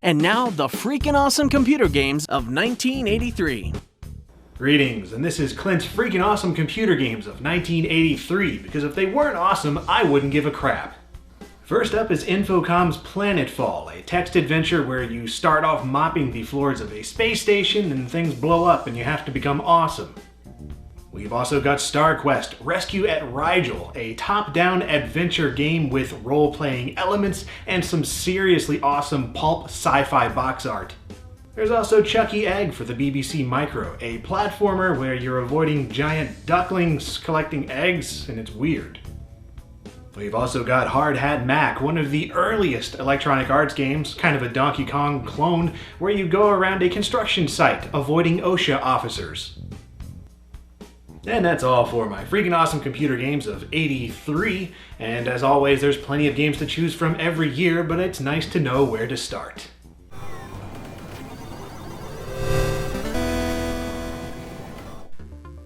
And now, the freaking awesome computer games of 1983. Greetings, and this is Clint's freaking awesome computer games of 1983, because if they weren't awesome, I wouldn't give a crap. First up is Infocom's Planetfall, a text adventure where you start off mopping the floors of a space station and things blow up and you have to become awesome. We've also got StarQuest Rescue at Rigel, a top-down adventure game with role-playing elements and some seriously awesome pulp sci-fi box art. There's also Chucky Egg for the BBC Micro, a platformer where you're avoiding giant ducklings collecting eggs, and it's weird. We've also got Hard Hat Mac, one of the earliest Electronic Arts games, kind of a Donkey Kong clone, where you go around a construction site avoiding OSHA officers. And that's all for my freaking awesome computer games of '83, and as always there's plenty of games to choose from every year, but it's nice to know where to start.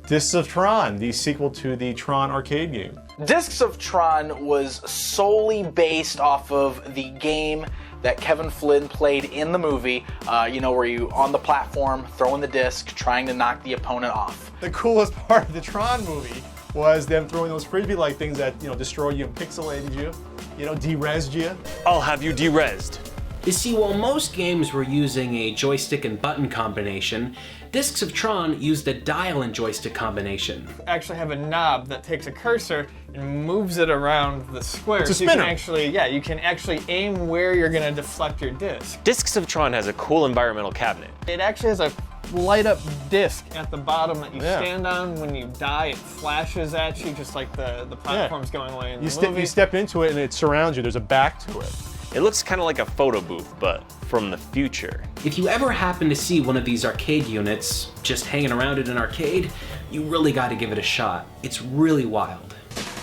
Discs of Tron, the sequel to the Tron arcade game. Discs of Tron was solely based off of the game that Kevin Flynn played in the movie, where you on the platform, throwing the disc, trying to knock the opponent off. The coolest part of the Tron movie was them throwing those frisbee-like things that, destroyed you and pixelated you, de-resed you. I'll have you de-resed. You see, while most games were using a joystick and button combination, Discs of Tron used a dial and joystick combination. Actually have a knob that takes a cursor and moves it around the square. It's a spinner. You can actually aim where you're going to deflect your disc. Discs of Tron has a cool environmental cabinet. It actually has a light up disc at the bottom that you stand on. When you die, it flashes at you just like the platform's going away in the movie. You step into it and it surrounds you. There's a back to it. It looks kind of like a photo booth, but from the future. If you ever happen to see one of these arcade units just hanging around in an arcade, you really got to give it a shot. It's really wild.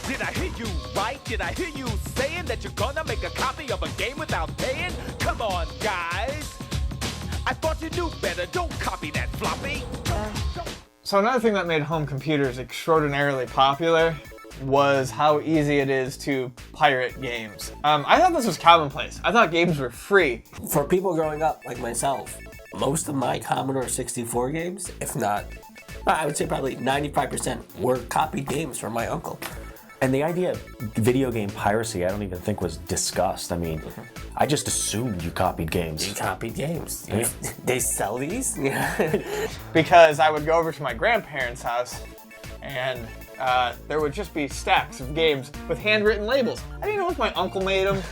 Did I hear you right? Did I hear you saying that you're gonna make a copy of a game without paying? Come on, guys. I thought you knew better. Don't copy that floppy. So another thing that made home computers extraordinarily popular was how easy it is to pirate games. I thought this was commonplace. I thought games were free. For people growing up like myself, most of my Commodore 64 games, if not, I would say probably 95% were copied games from my uncle. And the idea of video game piracy, I don't even think was discussed. I mean, I just assumed you copied games. You copied games. They sell these? Because I would go over to my grandparents' house and there would just be stacks of games with handwritten labels. I didn't know if my uncle made them,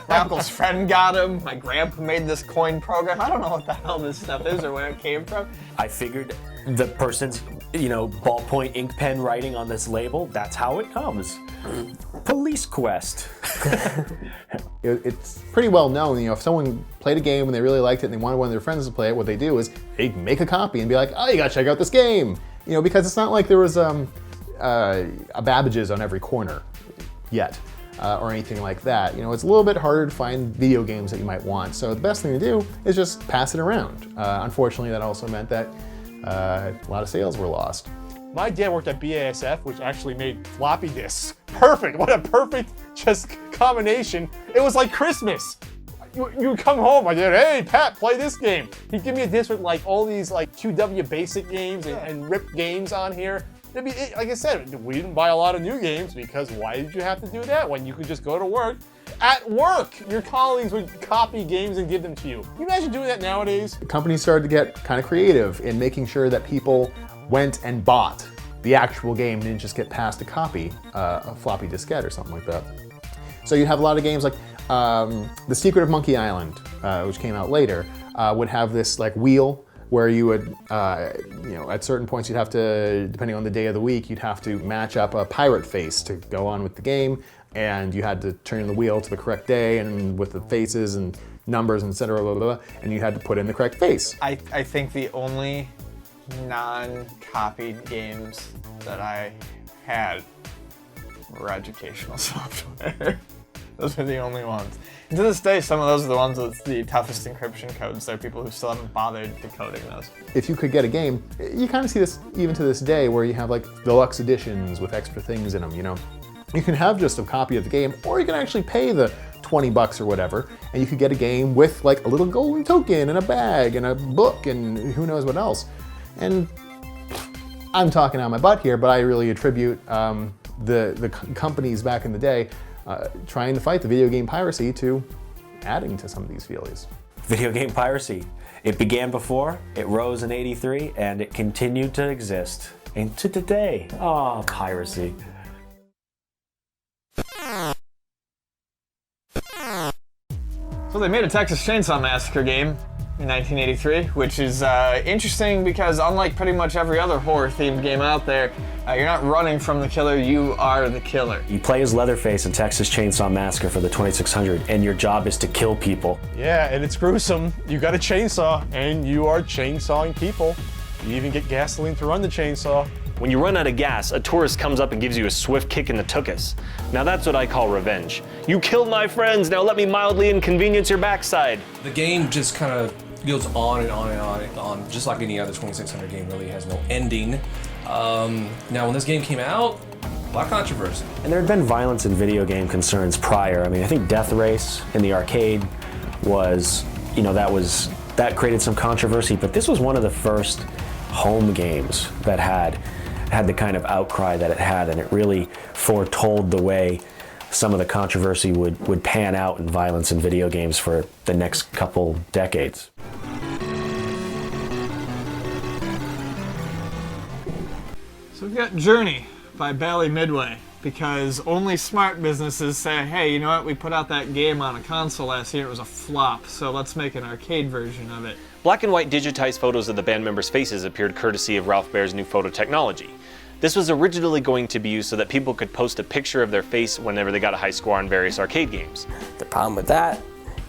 my uncle's friend got them, my grandpa made this coin program. I don't know what the hell this stuff is or where it came from. I figured the person's, ballpoint ink pen writing on this label, that's how it comes. Police Quest. It's pretty well known, if someone played a game and they really liked it and they wanted one of their friends to play it, what they do is they make a copy and be like, oh, you gotta check out this game. Because it's not like there was a Babbage's on every corner yet, or anything like that. It's a little bit harder to find video games that you might want. So the best thing to do is just pass it around. Unfortunately, that also meant that a lot of sales were lost. My dad worked at BASF, which actually made floppy disks. Perfect, what a perfect just combination. It was like Christmas. You would come home, I did, hey, Pat, play this game. He'd give me a disc with all these QW basic games and RIP games on here. Like I said, we didn't buy a lot of new games because why did you have to do that when you could just go to work? At work, your colleagues would copy games and give them to you. Can you imagine doing that nowadays? Companies started to get kind of creative in making sure that people went and bought the actual game and didn't just get passed a copy, a floppy diskette or something like that. So you have a lot of games like The Secret of Monkey Island, which came out later, would have this wheel where you would, at certain points you'd have to, depending on the day of the week, you'd have to match up a pirate face to go on with the game, and you had to turn the wheel to the correct day and with the faces and numbers and et cetera, blah, blah, blah, and you had to put in the correct face. I think the only non-copied games that I had were educational software. Those are the only ones. And to this day, some of those are the ones with the toughest encryption codes. There are people who still haven't bothered decoding those. If you could get a game, you kind of see this even to this day where you have deluxe editions with extra things in them, You can have just a copy of the game, or you can actually pay the 20 bucks or whatever, and you could get a game with like a little golden token and a bag and a book and who knows what else. And I'm talking out my butt here, but I really attribute the companies back in the day trying to fight the video game piracy to adding to some of these feelies. Video game piracy. It began before, it rose in '83, and it continued to exist into today. Oh, piracy. So they made a Texas Chainsaw Massacre game in 1983, which is interesting because unlike pretty much every other horror-themed game out there, you're not running from the killer, you are the killer. You play as Leatherface in Texas Chainsaw Massacre for the 2600, and your job is to kill people. Yeah, and it's gruesome. You got a chainsaw, and you are chainsawing people. You even get gasoline to run the chainsaw. When you run out of gas, a tourist comes up and gives you a swift kick in the tuchus. Now that's what I call revenge. You killed my friends, now let me mildly inconvenience your backside. The game just kind of goes on and on and on and on, just like any other 2600 game, really has no ending. Now when this game came out, a lot of controversy. And there had been violence in video game concerns prior. I mean, I think Death Race in the arcade was, you know, that created some controversy, but this was one of the first home games that had the kind of outcry that it had, and it really foretold the way some of the controversy would pan out in violence in video games for the next couple decades. So we've got Journey by Bally Midway, because only smart businesses say, hey, you know what, we put out that game on a console last year, it was a flop, so let's make an arcade version of it. Black and white digitized photos of the band members' faces appeared courtesy of Ralph Baer's new photo technology. This was originally going to be used so that people could post a picture of their face whenever they got a high score on various arcade games. The problem with that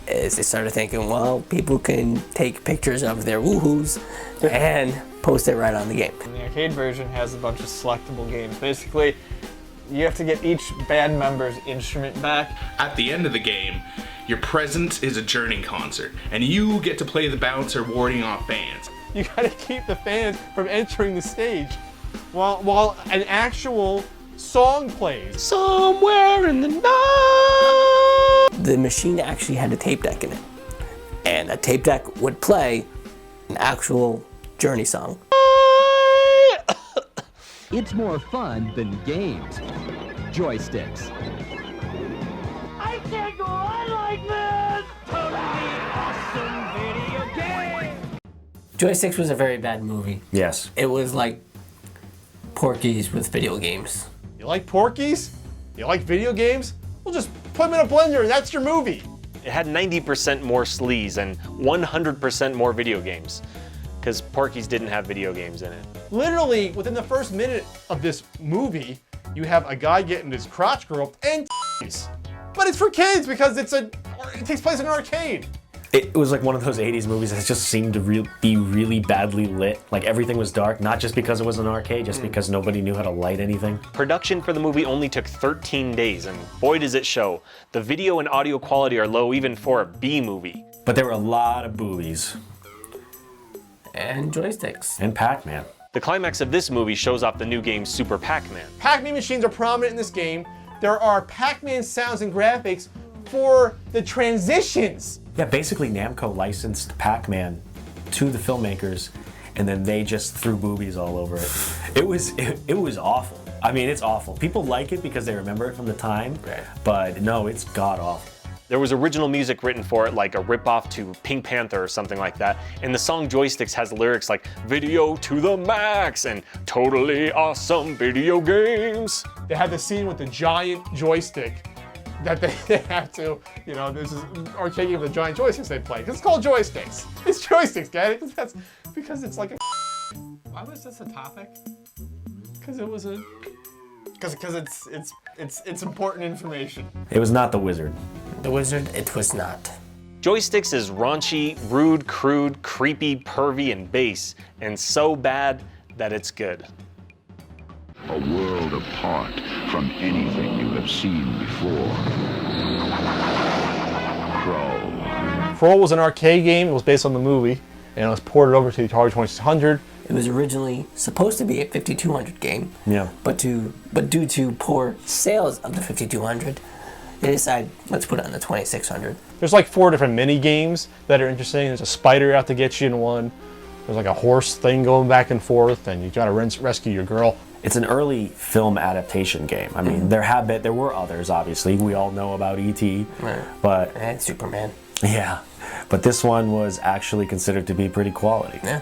is they started thinking, well, people can take pictures of their woohoos and post it right on the game. And the arcade version has a bunch of selectable games. Basically, you have to get each band member's instrument back. At the end of the game, your presence is a Journey concert, and you get to play the bouncer warding off fans. You gotta keep the fans from entering the stage while an actual song plays. Somewhere in the night. The machine actually had a tape deck in it, and a tape deck would play an actual Journey song. It's more fun than games. Joysticks. I can't go on like this! Totally awesome video game! Joysticks was a very bad movie. Yes. It was like Porky's with video games. You like Porky's? You like video games? Well, just put them in a blender and that's your movie. It had 90% more sleaze and 100% more video games, because Porky's didn't have video games in it. Literally, within the first minute of this movie, you have a guy getting his crotch groped and but it's for kids because it takes place in an arcade. It was like one of those 80s movies that just seemed to be really badly lit. Like everything was dark, not just because it was an arcade, just because nobody knew how to light anything. Production for the movie only took 13 days, and boy does it show. The video and audio quality are low even for a B movie. But there were a lot of boobies. And joysticks. And Pac-Man. The climax of this movie shows off the new game Super Pac-Man. Pac-Man machines are prominent in this game. There are Pac-Man sounds and graphics for the transitions. Yeah, basically Namco licensed Pac-Man to the filmmakers, and then they just threw boobies all over it. It was awful. I mean, it's awful. People like it because they remember it from the time, but no, it's god-awful. There was original music written for it, like a ripoff to Pink Panther or something like that, and the song Joysticks has lyrics like "Video to the max" and "Totally awesome video games." They had the scene with the giant joystick that they have to, you know, this is arcade game with the giant joysticks they play. It's called joysticks. It's joysticks, get it? That's because it's like a. Why was this a topic? Because it was a. Because it's important information. It was not the Wizard. The Wizard, it was not. Joysticks is raunchy, rude, crude, creepy, pervy, and base, and so bad that it's good. A world apart from anything you have seen before. Krull. Krull was an arcade game. It was based on the movie, and it was ported over to the Atari 2600. It was originally supposed to be a 5200 game. Yeah. But due to poor sales of the 5200, They decide, let's put it on the 2600. There's like 4 different mini games that are interesting. There's a spider out to get you in one. There's like a horse thing going back and forth, and you gotta rescue your girl. It's an early film adaptation game. I mean, there were others, obviously. We all know about E.T., but... And Superman. Yeah, but this one was actually considered to be pretty quality. Yeah.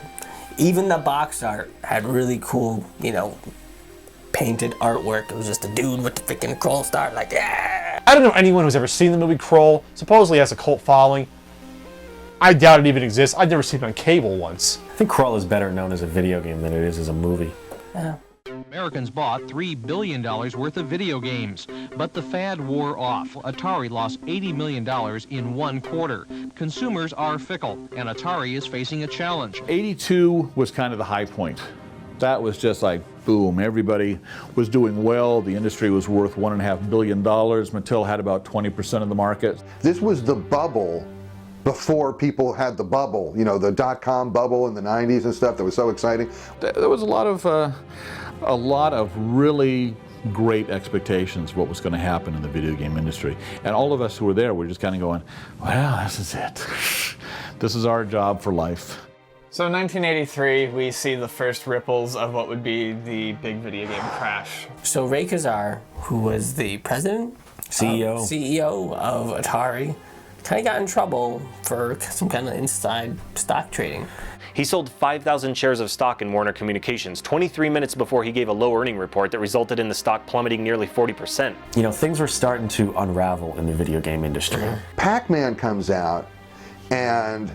Even the box art had really cool, you know, painted artwork. It was just a dude with the freaking Krull star, like, yeah! I don't know anyone who's ever seen the movie Krull. Supposedly has a cult following. I doubt it even exists. I've never seen it on cable once. I think Krull is better known as a video game than it is as a movie. Yeah. Americans bought $3 billion worth of video games, but the fad wore off. Atari lost $80 million in 1 quarter. Consumers are fickle, and Atari is facing a challenge. 82 was kind of the high point. That was just like, boom, everybody was doing well. The industry was worth $1.5 billion. Mattel had about 20% of the market. This was the bubble before people had the bubble, you know, the dot-com bubble in the 90s and stuff that was so exciting. There was a lot of really great expectations of what was going to happen in the video game industry. And all of us who were there were just kind of going, well, this is it. This is our job for life. So in 1983, we see the first ripples of what would be the big video game crash. So Ray Kazar, who was the president? CEO of Atari, kind of got in trouble for some kind of inside stock trading. He sold 5,000 shares of stock in Warner Communications 23 minutes before he gave a low earning report that resulted in the stock plummeting nearly 40%. You know, things were starting to unravel in the video game industry. Pac-Man comes out, and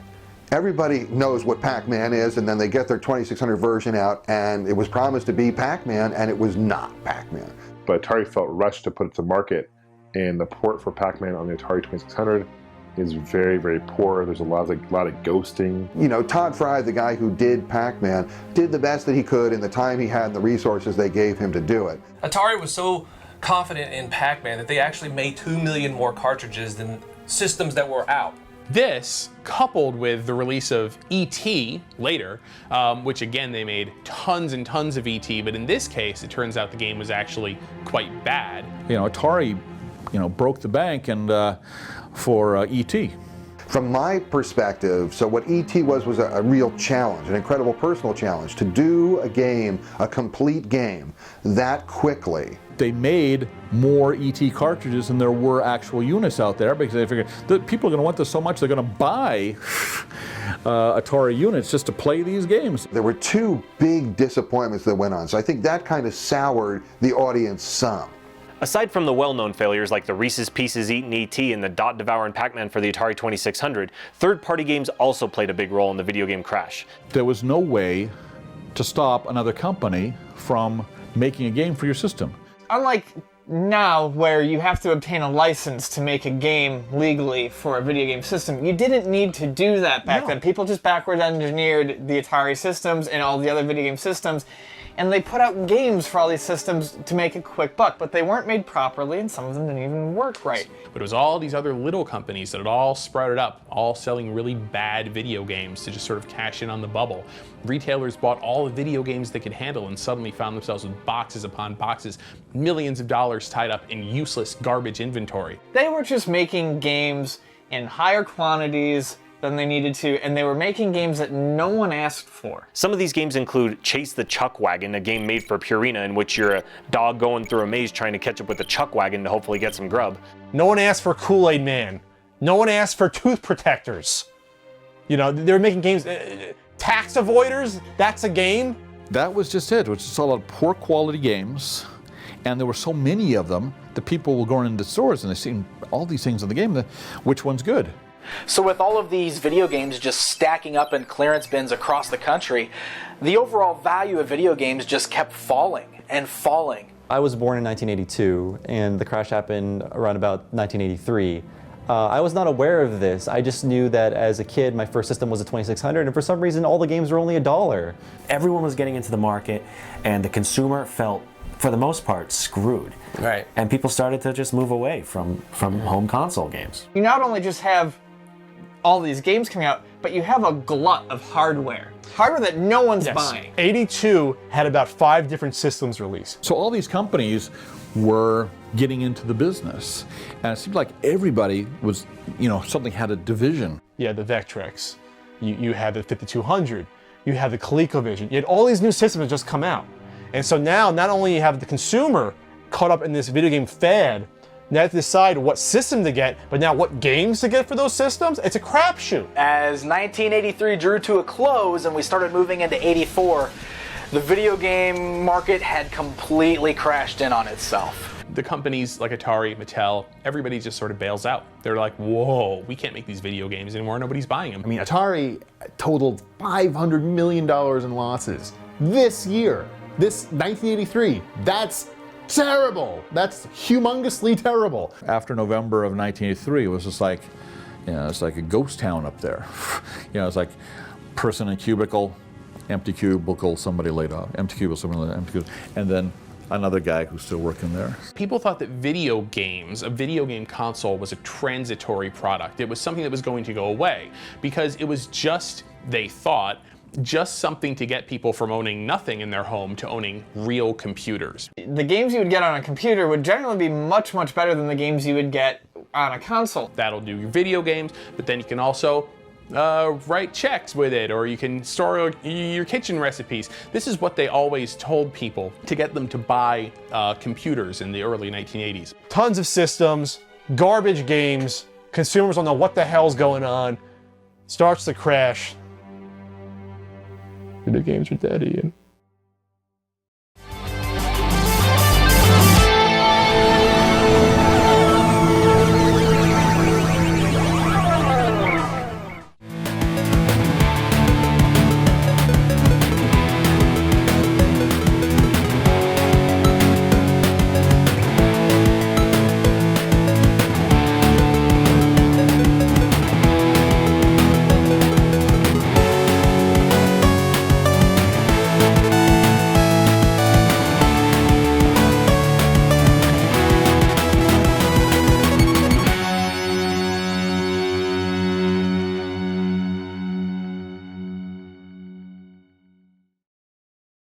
everybody knows what Pac-Man is, and then they get their 2600 version out, and it was promised to be Pac-Man, and it was not Pac-Man. But Atari felt rushed to put it to market, and the port for Pac-Man on the Atari 2600 is very, very poor. There's a lot of ghosting. You know, Todd Fry, the guy who did Pac-Man, did the best that he could in the time he had and the resources they gave him to do it. Atari was so confident in Pac-Man that they actually made 2 million more cartridges than systems that were out. This, coupled with the release of E.T. later, which again they made tons and tons of E.T., but in this case it turns out the game was actually quite bad. You know, Atari, you know, broke the bank and for E.T. From my perspective, so what E.T. was a real challenge, an incredible personal challenge, to do a game, a complete game, that quickly. They made more E.T. cartridges than there were actual units out there because they figured that people are going to want this so much they're going to buy Atari units just to play these games. There were 2 big disappointments that went on, so I think that kind of soured the audience some. Aside from the well-known failures like the Reese's Pieces Eaten E.T. and the Dot Devourin' Pac-Man for the Atari 2600, third-party games also played a big role in the video game crash. There was no way to stop another company from making a game for your system. Unlike now, where you have to obtain a license to make a game legally for a video game system, you didn't need to do that back then. People just backward engineered the Atari systems and all the other video game systems, and they put out games for all these systems to make a quick buck, but they weren't made properly, and some of them didn't even work right. But it was all these other little companies that had all sprouted up, all selling really bad video games to just sort of cash in on the bubble. Retailers bought all the video games they could handle and suddenly found themselves with boxes upon boxes, millions of dollars tied up in useless garbage inventory. They were just making games in higher quantities than they needed to, and they were making games that no one asked for. Some of these games include Chase the Chuck Wagon, a game made for Purina in which you're a dog going through a maze trying to catch up with the Chuck Wagon to hopefully get some grub. No one asked for Kool-Aid Man. No one asked for tooth protectors. You know, they were making games, tax avoiders, that's a game. That was just it. It was just a lot of poor quality games, and there were so many of them that people were going into stores and they seen all these things in the game, which one's good? So with all of these video games just stacking up in clearance bins across the country, the overall value of video games just kept falling and falling. I was born in 1982, and the crash happened around about 1983. I was not aware of this. I just knew that as a kid, my first system was a 2600, and for some reason, all the games were only $1. Everyone was getting into the market, and the consumer felt, for the most part, screwed. Right. And people started to just move away from home console games. You not only just have all these games coming out, but you have a glut of hardware. Hardware that no one's buying. 82 had about 5 different systems released. So all these companies were getting into the business. And it seemed like everybody was, suddenly had a division. You had the Vectrex, you had the 5200, you had the ColecoVision. You had all these new systems that just come out. And so now, not only you have the consumer caught up in this video game fad, now to decide what system to get, but now what games to get for those systems, it's a crapshoot. As 1983 drew to a close and we started moving into 84, the video game market had completely crashed in on itself. The companies like Atari, Mattel, everybody just sort of bails out. They're like, whoa, we can't make these video games anymore, nobody's buying them. I mean, Atari totaled $500 million in losses this year, this 1983. That's terrible. That's humongously terrible. After November of 1983, it was just like, it's like a ghost town up there. It's like person in cubicle, empty cubicle, somebody laid off, empty cubicle, somebody laid off, empty cubicle, and then another guy who's still working there. People thought that video games, a video game console, was a transitory product. It was something that was going to go away because it was just, they thought, just something to get people from owning nothing in their home to owning real computers. The games you would get on a computer would generally be much, much better than the games you would get on a console. That'll do your video games, but then you can also write checks with it, or you can store your kitchen recipes. This is what they always told people to get them to buy computers in the early 1980s. Tons of systems, garbage games, consumers don't know what the hell's going on, starts to crash. Video games are dead, Ian.